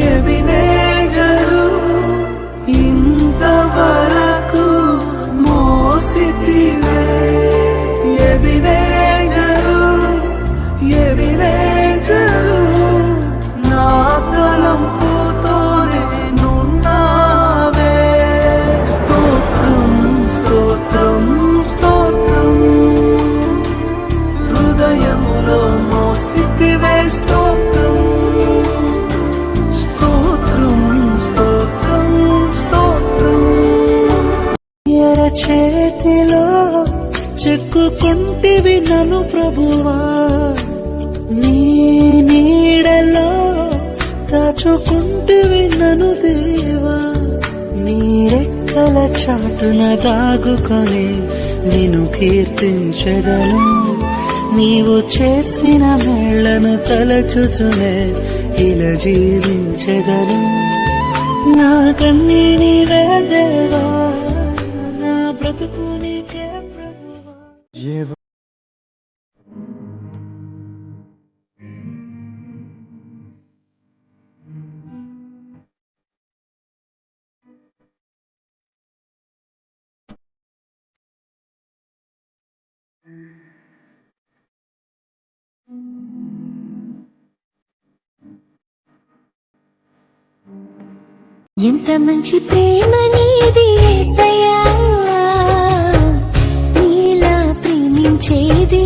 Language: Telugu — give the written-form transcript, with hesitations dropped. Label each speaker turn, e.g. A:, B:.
A: ఎబినేజరు ఇంతవరకు మోసితివే ఎబినేజరు ఎబినేజరు నా తలంపుతోనే నున్నావే స్తోత్రం స్తోత్రం స్తోత్రం హృదయములో మోసితివే స్తోత్రం స్తోత్రం స్తోత్రం స్తోత్రం ఎర చేతిలో చెక్కుకుంటివి నన్ను ప్రభువా నీ నీడలో దాచుకుంటివి నన్ను దేవా నీ రెక్కల చాటున దాగుకొని నిన్ను కీర్తించెదను నీవు చేసిన మేళ్లను తలచుచునే ఇలా జీవించెదను నా కన్నీని వేదేవా నా బ్రతుకు నీకే ప్రభువా
B: ఎంత మంచి ప్రేమ నీది యేసయ్యా నీలా ప్రేమించేది